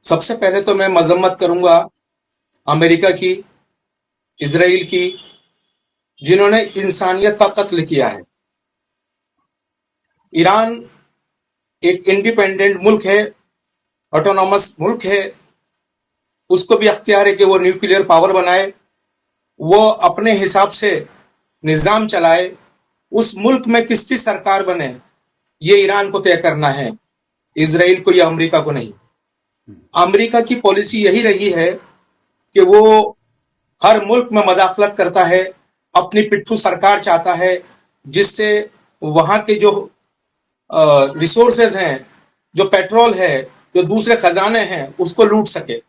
सबसे पहले तो मैं मजम्मत करूंगा अमेरिका की, इसराइल की, जिन्होंने इंसानियत का कत्ल किया है। ईरान एक इंडिपेंडेंट मुल्क है, ऑटोनॉमस मुल्क है। उसको भी अख्तियार है कि वो न्यूक्लियर पावर बनाए, वो अपने हिसाब से निजाम चलाए। उस मुल्क में किसकी सरकार बने, ये ईरान को तय करना है, इसराइल को या अमेरिका को नहीं। अमेरिका की पॉलिसी यही रही है कि वो हर मुल्क में मदाखलत करता है, अपनी पिट्ठू सरकार चाहता है, जिससे वहां के जो रिसोर्सेज हैं, जो पेट्रोल है, जो दूसरे खजाने हैं, उसको लूट सके।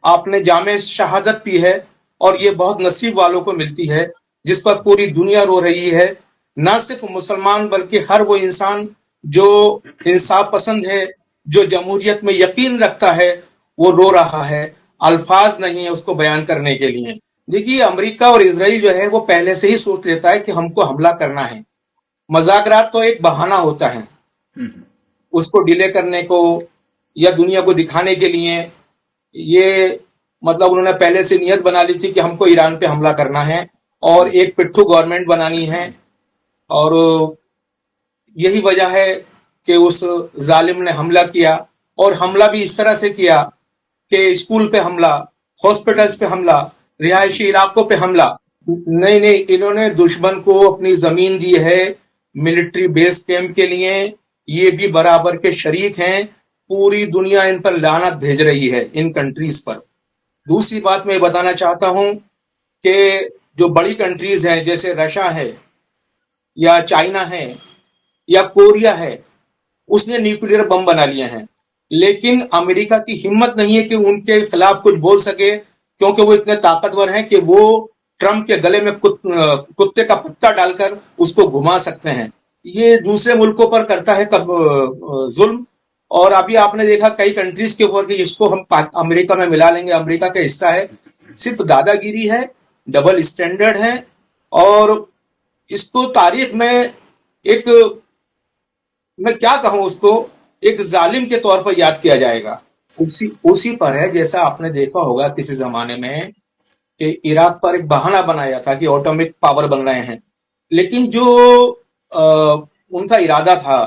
आपने जामे शहादत पी है, और ये बहुत नसीब वालों को मिलती है, जिस पर पूरी दुनिया रो रही है। ना सिर्फ मुसलमान बल्कि हर वो इंसान जो इंसाफ पसंद है, जो जमहूरियत में यकीन रखता है, वो रो रहा है। अल्फाज नहीं है उसको बयान करने के लिए। देखिए, अमेरिका और इसराइल जो है वो पहले से ही सोच लेता है कि हमको हमला करना है। मजाकरात तो एक बहाना होता है उसको डिले करने को या दुनिया को दिखाने के लिए। ये मतलब उन्होंने पहले से नियत बना ली थी कि हमको ईरान पे हमला करना है और एक पिट्ठू गवर्नमेंट बनानी है। और यही वजह है कि उस जालिम ने हमला किया, और हमला भी इस तरह से किया कि स्कूल पे हमला, हॉस्पिटल्स पे हमला, रिहायशी इलाकों पे हमला। नहीं नहीं, इन्होंने दुश्मन को अपनी जमीन दी है मिलिट्री बेस कैंप के लिए। ये भी बराबर के शरीक हैं। पूरी दुनिया इन पर लानत भेज रही है, इन कंट्रीज पर। दूसरी बात मैं बताना चाहता हूं कि जो बड़ी कंट्रीज हैं, जैसे रशिया है या चाइना है या कोरिया है, उसने न्यूक्लियर बम बना लिए हैं। लेकिन अमेरिका की हिम्मत नहीं है कि उनके खिलाफ कुछ बोल सके, क्योंकि वो इतने ताकतवर हैं कि वो ट्रंप के गले में कुत्ते का पत्ता डालकर उसको घुमा सकते हैं। ये दूसरे मुल्कों पर करता है जुल्म। और अभी आपने देखा कई कंट्रीज के ऊपर कि इसको हम अमेरिका में मिला लेंगे, अमेरिका का हिस्सा है। सिर्फ दादागिरी है, डबल स्टैंडर्ड है, और इसको तारीख में एक, मैं क्या कहूं उसको, एक जालिम के तौर पर याद किया जाएगा। उसी पर है, जैसा आपने देखा होगा किसी जमाने में कि इराक पर एक बहाना बनाया था कि एटॉमिक पावर बन रहे हैं। लेकिन जो उनका इरादा था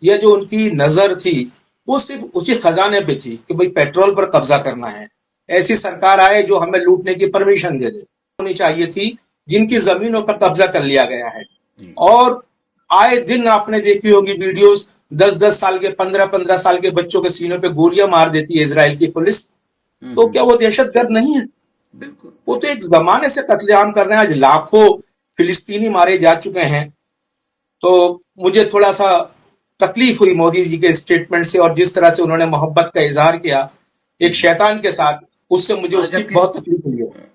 या जो उनकी नजर थी, वो सिर्फ उसी खजाने पे थी कि भाई पेट्रोल पर कब्जा करना है। ऐसी सरकार आए जो हमें लूटने की परमिशन दे दे। होनी चाहिए थी जिनकी जमीनों पर कब्जा कर लिया गया है। और आए दिन आपने देखी होगी वीडियोस, 10-10 साल के, 15-15 साल के बच्चों के सीनों पे गोलियां मार देती है इजराइल की पुलिस। तो क्या वो दहशतगर्द नहीं है? बिल्कुल। वो तो एक जमाने से कत्लेआम कर रहे हैं। आज लाखों फिलिस्तीनी मारे जा चुके हैं। तो मुझे थोड़ा सा तकलीफ हुई मोदी जी के स्टेटमेंट से, और जिस तरह से उन्होंने मोहब्बत का इजहार किया एक शैतान के साथ, उससे मुझे उसकी बहुत तकलीफ हुई है।